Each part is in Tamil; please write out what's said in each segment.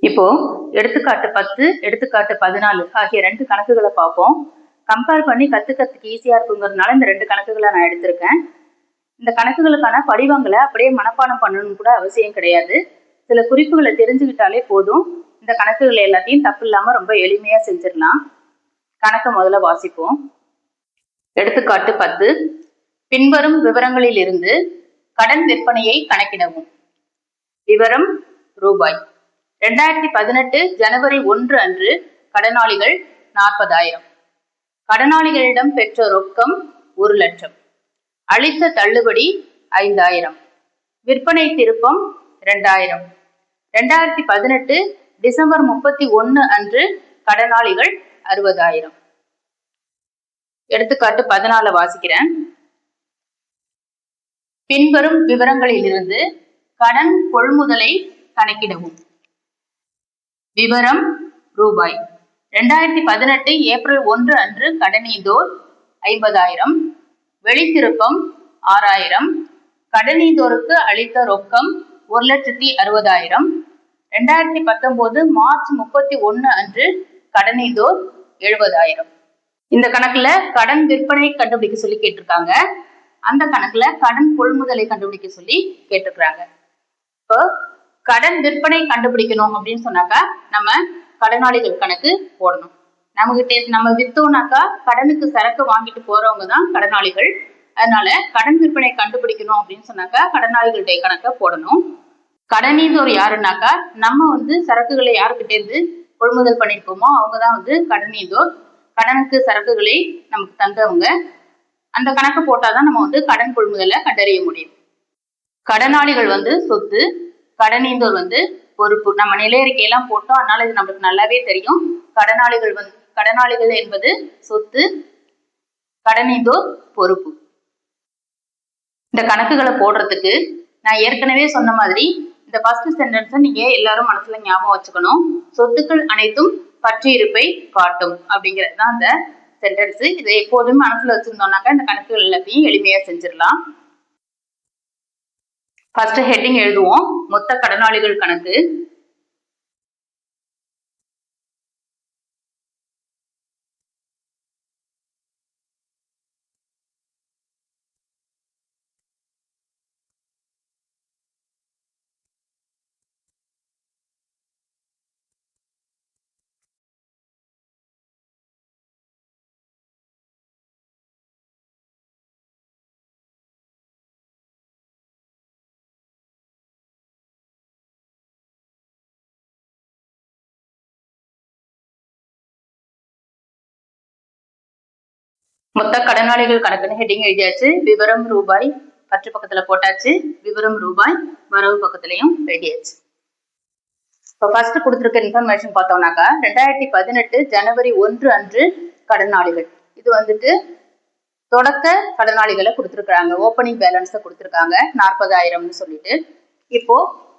இப்போ எடுத்துக்காட்டு 10, எடுத்துக்காட்டு 14 ஆகிய 2 கணக்குகளை பார்ப்போம். கம்பேர் பண்ணி கத்துக்கிறதுக்கு ஈஸியா இருக்குங்கிறதுனால இந்த 2 கணக்குகளை நான் எடுத்திருக்கேன். இந்த கணக்குகளுக்கான படிவங்களை அப்படியே மனப்பாடம் பண்ணணும்னு கூட அவசியம் கிடையாது. சில குறிப்புகளை தெரிஞ்சுக்கிட்டாலே போதும். இந்த கணக்குகள் எல்லாத்தையும் தப்பு இல்லாம ரொம்ப எளிமையா செஞ்சிடலாம். கணக்கை முதல்ல வாசிப்போம். எடுத்துக்காட்டு 10. பின்வரும் விவரங்களில் இருந்து கடன் விற்பனையை கணக்கிடவும். விவரம் ரூபாய். 2018 ஜனவரி 1 அன்று கடனாளிகள் 40,000. கடனாளிகளிடம் பெற்ற ரொக்கம் 1,00,000. அளித்த தள்ளுபடி 5,000. விற்பனை திருப்பம் 2,000. 2018 டிசம்பர் 31 அன்று கடனாளிகள் 60,000. எடுத்துக்காட்டு 14 வாசிக்கிறேன். பின்வரும் விவரங்களிலிருந்து கடன் கொள்முதலை கணக்கிடவும். விவரம் ரூபாய். 2018 ஏப்ரல் 1 அன்று கடனீந்தோர் 50,000. வெளித்திருப்பம் 6,000. கடனீந்தோருக்கு அளித்த ரொக்கம் 1,60,000. 2019 மார்ச் 31 அன்று கடனீந்தோர் 70,000. இந்த கணக்குல கடன் விற்பனை கண்டுபிடிக்க சொல்லி கேட்டிருக்காங்க. அந்த கணக்குல கடன் கொள்முதலை கண்டுபிடிக்க சொல்லி கேட்டிருக்கிறாங்க. இப்போ கடன் விற்பனை கண்டுபிடிக்கணும் அப்படின்னு சொன்னாக்கா நம்ம கடனாளிகள் கணக்கு போடணும். நம்ம வித்தோம்னாக்கா கடனுக்கு சரக்கு வாங்கிட்டு போறவங்க தான் கடனாளிகள். அதனால கடன் விற்பனை கண்டுபிடிக்கணும் அப்படின்னு சொன்னாக்கா கடனாளிகளுடைய கணக்கை போடணும். கடனீந்தோர் யாருன்னாக்கா நம்ம சரக்குகளை யாருக்கிட்ட இருந்து கொள்முதல் பண்ணிருக்கோமோ அவங்கதான் கடனீந்தோர். கடனுக்கு சரக்குகளை நமக்கு தந்தவங்க. அந்த கணக்கு போட்டாதான் நம்ம கடன் கொள்முதலை கண்டறிய முடியும். கடனாளிகள் சொத்து, கடனீந்தோர் பொறுப்பு. நம்ம நிலையறிக்கையெல்லாம் போட்டோம், அதனால இது நம்மளுக்கு நல்லாவே தெரியும். கடனாளிகள் என்பது சொத்து, கடனீந்தோர் பொறுப்பு. இந்த கணக்குகளை போடுறதுக்கு நான் ஏற்கனவே சொன்ன மாதிரி இந்த ஃபர்ஸ்ட் சென்டென்ஸை நீங்க எல்லாரும் மனசுல ஞாபகம் வச்சுக்கணும். சொத்துக்கள் அனைத்தும் பற்றியிருப்பை காட்டும் அப்படிங்கிறது தான் அந்த சென்டென்ஸ். இதை எப்போதுமே மனசுல வச்சிருந்தோம்னாக்கா இந்த கணக்குகள் எல்லாத்தையும் எளிமையா செஞ்சிடலாம். ஃபர்ஸ்ட் ஹெட்டிங் எழுதுவோம். மொத்த கடனாளிகள் கணக்கு. மொத்த கடனாளிகள் கணக்குன்னு ஹெட்டிங் எழுதியாச்சு. விவரம் ரூபாய் பற்று பக்கத்துல போட்டாச்சு. விவரம் ரூபாய் வரவு பக்கத்துலயும் எழுதியாச்சு. இப்போ ஃபர்ஸ்ட் கொடுத்துருக்க இன்ஃபர்மேஷன் பார்த்தோம்னாக்கா 2018 ஜனவரி 1 அன்று கடனாளிகள். இது தொடக்க கடனாளிகளை கொடுத்துருக்காங்க. ஓப்பனிங் பேலன்ஸை கொடுத்துருக்காங்க 40,000 சொல்லிட்டு. இப்போ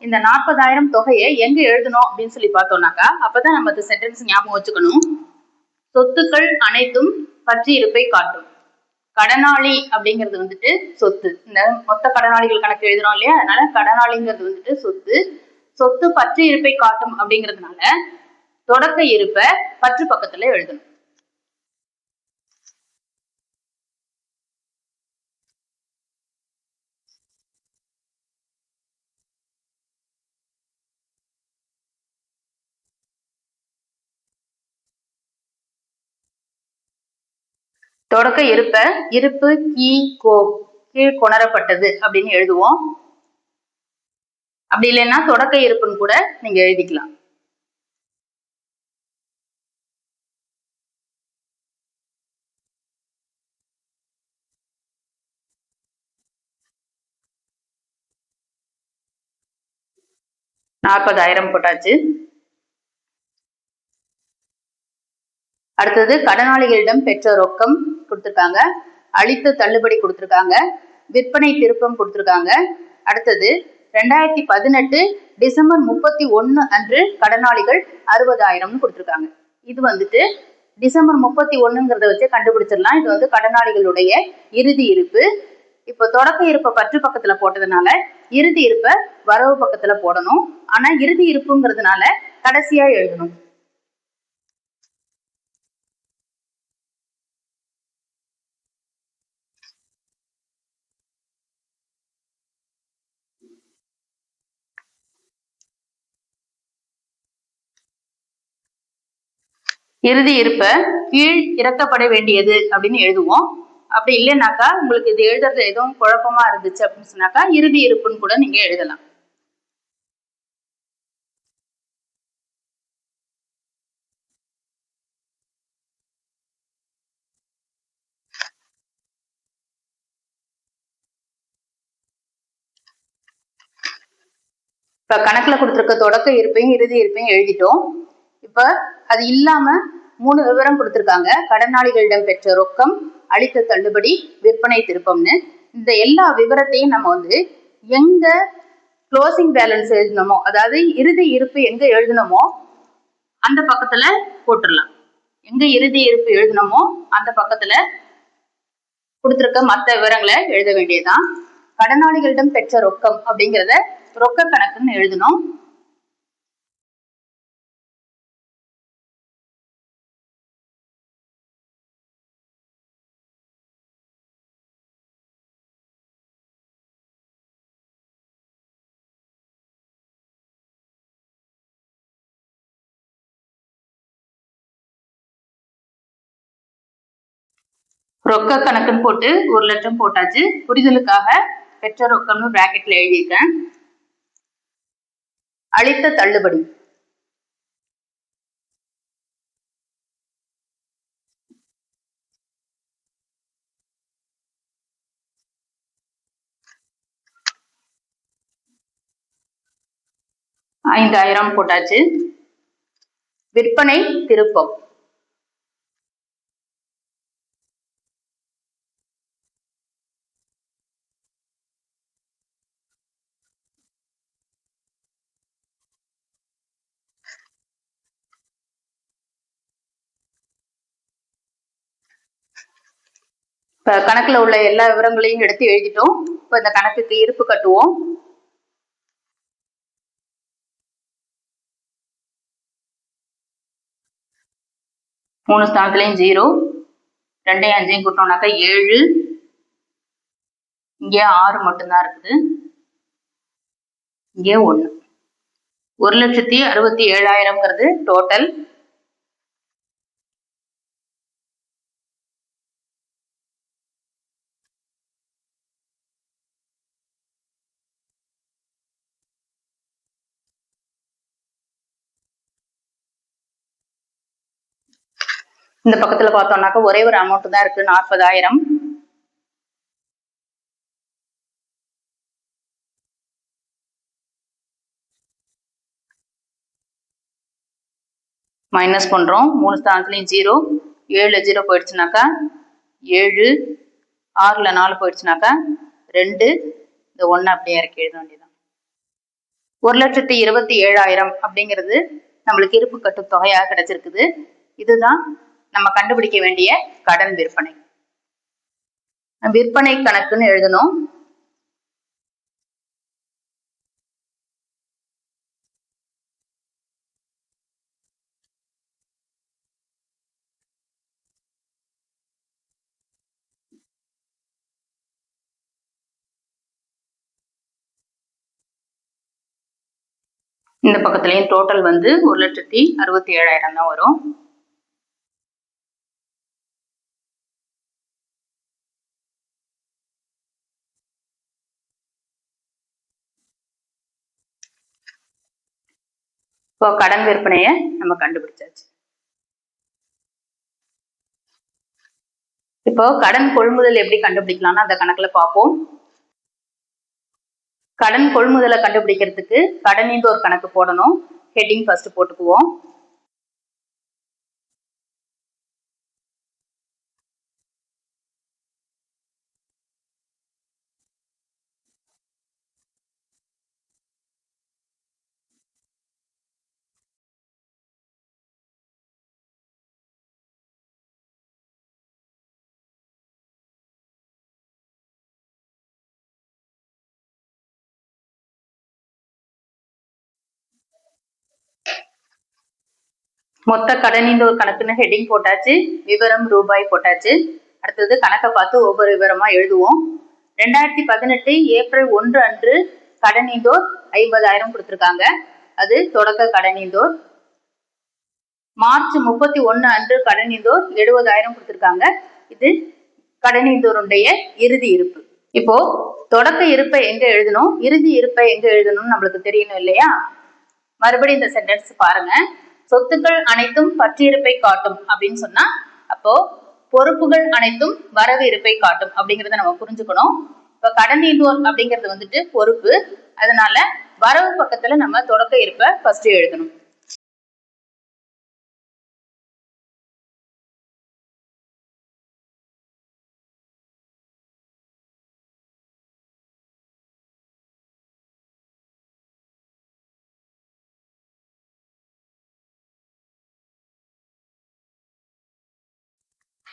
இந்த 40,000 தொகையை எங்க எழுதணும் அப்படின்னு சொல்லி பார்த்தோம்னாக்கா அப்பதான் நம்ம இந்த சென்டென்ஸ் ஞாபகம் வச்சுக்கணும். சொத்துக்கள் அனைத்தும் பற்றி இருப்பை காட்டும். கடனாளி அப்படிங்கிறது சொத்து. இந்த மொத்த கடனாளிகள் கணக்கு எழுதுறோம் இல்லையா, அதனால கடனாளிங்கிறது சொத்து. சொத்து பற்றி இருப்பை காட்டும் அப்படிங்கிறதுனால தொடக்க இருப்பை பற்று பக்கத்துல எழுதணும். தொடக்க இருப்பு கீழ் கொணரப்பட்டது அப்படின்னு எழுதுவோம். அப்படி இல்லைன்னா தொடக்க இருப்புன்னு கூட நீங்க எழுதிக்கலாம். $40,000 போட்டாச்சு. அடுத்தது கடனாளிகளிடம் பெற்ற ரொக்கம் கொடுத்துருக்காங்க, அளித்த தள்ளுபடி கொடுத்துருக்காங்க, விற்பனை திருப்பம் கொடுத்துருக்காங்க. அடுத்தது 2018 டிசம்பர் 31 அன்று கடனாளிகள் 60,000 கொடுத்துருக்காங்க. இது டிசம்பர் 31ங்கிறத வச்சு கண்டுபிடிச்சிடலாம். இது கடனாளிகளுடைய இறுதி இருப்பு. இப்போ தொடக்க இருப்பை பற்று பக்கத்துல போட்டதுனால இறுதி இருப்பை வரவு பக்கத்துல போடணும். ஆனா இறுதி இருப்புங்கிறதுனால கடைசியா எழுதணும். இறுதி இருப்ப கீழ் இறக்கப்பட வேண்டியது அப்படின்னு எழுதுவோம். அப்படி இல்லைன்னாக்கா உங்களுக்கு இது எழுதுறது எதுவும் குழப்பமா இருந்துச்சு அப்படின்னு சொன்னாக்கா இறுதி இருப்புன்னு கூட நீங்க எழுதலாம். இப்ப கணக்குல கொடுத்திருக்க தொடக்க இருப்பையும் இறுதி இருப்பையும் எழுதிட்டோம். இப்ப அது இல்லாம 3 விவரம் கொடுத்திருக்காங்க. கடனாளிகளிடம் பெற்ற ரொக்கம், அளித்த தள்ளுபடி, விற்பனை திருப்பம்னு. இந்த எல்லா விவரத்தையும் நம்ம எங்க க்ளோசிங் பேலன்ஸ் எழுதணுமோ, அதாவது இறுதி இருப்பு எங்க எழுதணுமோ அந்த பக்கத்துல போட்டுடலாம். எங்க இறுதி இருப்பு எழுதணுமோ அந்த பக்கத்துல கொடுத்திருக்க மற்ற விவரங்களை எழுத வேண்டியதுதான். கடனாளிகளிடம் பெற்ற ரொக்கம் அப்படிங்கிறத ரொக்க கணக்குன்னு எழுதணும். ரொக்க கணக்குன்னு போட்டு 1 லட்சம் போட்டாச்சு. புரிதலுக்காக பெற்ற ரொக்கம்னு பிராக்கெட்ல எழுதியிருக்கேன். அளித்த தள்ளுபடி $5000 போட்டாச்சு. விற்பனை திருப்பம் இப்ப கணக்குல உள்ள எல்லா விவரங்களையும் எடுத்து எழுதிட்டோம். இப்ப இந்த கணக்குக்கு இருப்பு கட்டுவோம். மூணு ஸ்தானத்துலயும் 0, 2 5 கூட்டோம்னாக்கா 7, இங்கே 6 மட்டும்தான் இருக்குது, இங்கே 1. 1,67,000 டோட்டல். இந்த பக்கத்துல பார்த்தோம்னாக்கா ஒரே ஒரு அமௌண்ட் தான் இருக்கு, 40,000. மைனஸ் பண்றோம். 3 ஸ்தானத்துலயும் 0, 7ல 0 போயிடுச்சுனாக்கா 7, 6ல 4 போயிடுச்சுனாக்கா 2, இந்த 1 அப்படியே இறக்கி எழுத வேண்டியதான். 1,27,000 அப்படிங்கிறது நம்மளுக்கு இருப்பு கட்டு தொகையாக கிடைச்சிருக்குது. இதுதான் நம்ம கண்டுபிடிக்க வேண்டிய கடன் விற்பனை. விற்பனை கணக்குன்னு எழுதணும். இந்த பக்கத்துலயும் டோட்டல் 1,67,000 தான் வரும். இப்போ கடன் விற்பனையை நம்ம கண்டுபிடிச்சாச்சு. இப்போ கடன் கொள்முதல் எப்படி கண்டுபிடிக்கலாம்னு அந்த கணக்குல பார்ப்போம். கடன் கொள்முதலை கண்டுபிடிக்கிறதுக்கு கடனின் ஒரு கணக்கு போடணும். ஹெட்டிங் ஃபர்ஸ்ட் போட்டுக்குவோம். மொத்த கடனீந்தோர் கணக்குன்னு ஹெட்டிங் போட்டாச்சு, விவரம் ரூபாய் போட்டாச்சு. அடுத்தது கணக்கை பார்த்து ஒவ்வொரு விவரமா எழுதுவோம். 2018 ஏப்ரல் 1 அன்று கடனீந்தோர் 50,000 கொடுத்திருக்காங்க, அது தொடக்க கடனீந்தோர். மார்ச் 31 அன்று கடனீந்தோர் 70,000 கொடுத்திருக்காங்க, இது கடனீந்தோருடைய இறுதி இருப்பு. இப்போ தொடக்க இருப்பை எங்க எழுதணும், இறுதி இருப்பை எங்க எழுதணும்னு நம்மளுக்கு தெரியணும் இல்லையா? மறுபடியும் இந்த சென்டென்ஸ் பாருங்க. சொத்துக்கள் அனைத்தும் பற்றியிருப்பை காட்டும் அப்படின்னு சொன்னா, அப்போ பொறுப்புகள் அனைத்தும் வரவு இருப்பை காட்டும் அப்படிங்கறத நம்ம புரிஞ்சுக்கணும். இப்ப கடனீந்தோர் அப்படிங்கிறது வந்துட்டு பொறுப்பு, அதனால வரவு பக்கத்துல நம்ம தொடக்க இருப்பை ஃபர்ஸ்ட் எழுதணும்.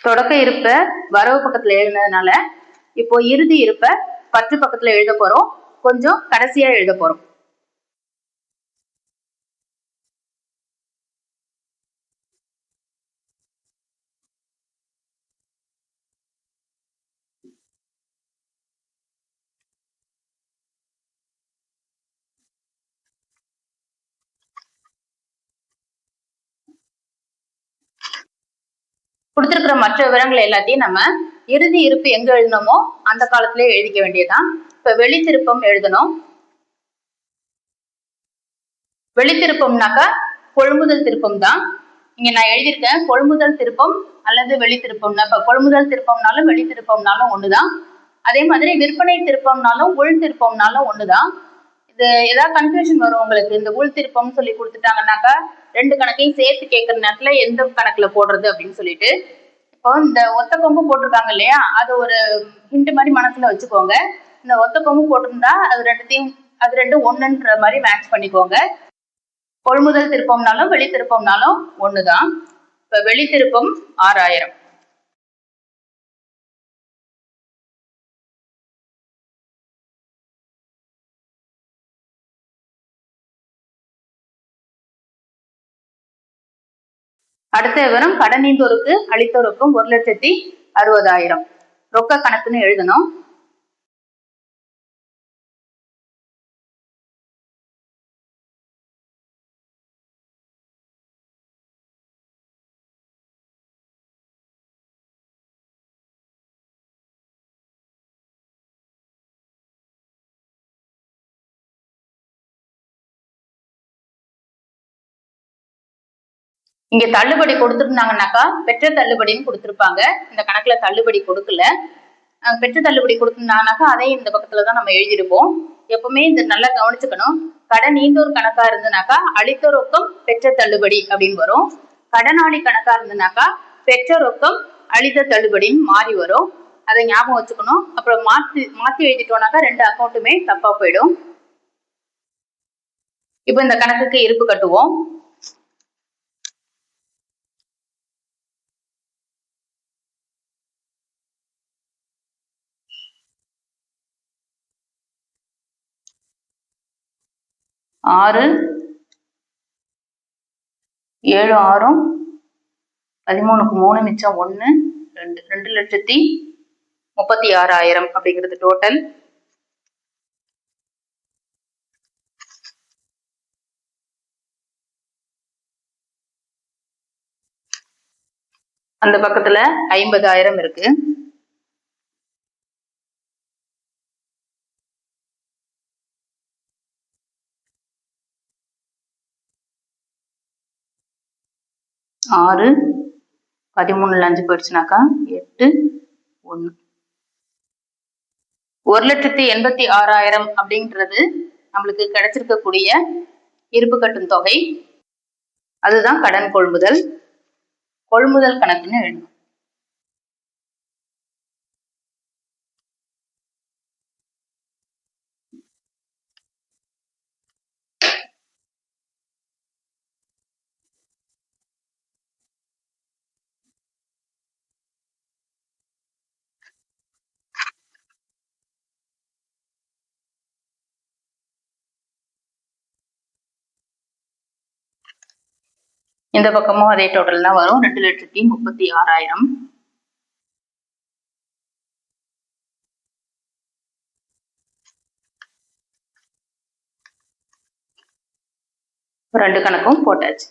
தொடக்க இருப்ப வரவு பக்கத்துல எழுதுனதுனால இப்போ இறுதி இருப்ப பற்று பக்கத்துல எழுத போறோம், கொஞ்சம் கடைசியா எழுத போறோம். கொடுத்திருக்கிற மற்ற விவரங்கள் எல்லாத்தையும் நம்ம இறுதி இருப்பு எங்க எழுதணுமோ அந்த காலத்திலே எழுதிக்க வேண்டியதுதான். இப்ப வெளித்திருப்பம் எழுதணும். வெளித்திருப்பம்னாக்கா கொள்முதல் திருப்பம் தான். இங்க நான் எழுதியிருக்கேன் கொள்முதல் திருப்பம் அல்லது வெளித்திருப்பம்னா, இப்ப கொள்முதல் திருப்பம்னாலும் வெளித்திருப்பம்னாலும் ஒண்ணுதான். அதே மாதிரி விற்பனை திருப்பம்னாலும் உள் திருப்பம்னாலும் ஒண்ணுதான். இது ஏதாவது கன்ஃபியூஷன் வரும் உங்களுக்கு, இந்த உள் திருப்பம்னு சொல்லி கொடுத்துட்டாங்கன்னாக்கா ரெண்டு கணக்கையும் சேர்த்து கேட்கற நேரத்துல எந்த கணக்குல போடுறது அப்படின்னு சொல்லிட்டு. இப்போ இந்த ஒத்த கொம்பு போட்டிருக்காங்க இல்லையா, அது ஒரு ஹிண்ட் மாதிரி மனசுல வச்சுக்கோங்க. இந்த ஒத்த கொம்பு போட்டிருந்தா அது ரெண்டும் ஒண்ணுன்ற மாதிரி மேட்ச் பண்ணிக்கோங்க. கொள்முதல் திருப்பம்னாலும் வெளி திருப்பம்னாலும் ஒண்ணுதான். இப்ப வெளி திருப்பம் 6,000. அடுத்த விவரம் கடனீந்தோருக்கு அளித்தோருக்கும் 1,60,60,000 ரொக்க கணக்குன்னு எழுதணும். இங்க தள்ளுபடி கொடுத்துருந்தாங்கன்னாக்கா பெற்ற தள்ளுபடின்னு கொடுத்துருப்பாங்க, இந்த கணக்குல தள்ளுபடி கொடுக்கல. பெற்ற தள்ளுபடி கொடுத்துருந்தாங்கனாக்கா அதையும் இந்த பக்கத்துலதான் நம்ம எழுதியிருப்போம். எப்பவுமே இந்த நல்லா கவனிச்சுக்கணும். கடன் ஈந்தோர் கணக்கா இருந்ததுனாக்கா அளித்த ரொக்கம் பெற்ற தள்ளுபடி அப்படின்னு வரும். கடனாளி கணக்கா இருந்ததுனாக்கா பெற்ற ரொக்கம் அளித்த தள்ளுபடின்னு மாறி வரும். அதை ஞாபகம் வச்சுக்கணும். அப்புறம் மாத்தி எழுதிட்டோம்னாக்கா ரெண்டு அக்கௌண்ட்டுமே தப்பா போயிடும். இப்ப இந்த கணக்குக்கு இருப்பு கட்டுவோம். ஆறு 7 6 13க்கு 3 மிச்சம் 1 2,36,000 அப்படிங்கிறது டோட்டல். அந்த பக்கத்துல 50,000 இருக்கு. ஆறு 13ல 5 போயிடுச்சுனாக்கா 8 1 1,86,000 அப்படின்றது நம்மளுக்கு கிடைச்சிருக்கக்கூடிய இருப்பு கட்டும் தொகை. அதுதான் கடன் கொள்முதல் கணக்குன்னு எழுதணும். இந்த பக்கமும் அதே டோட்டல் தான் வரும், 2,36,000. ரெண்டு கணக்கும் போட்டாச்சு.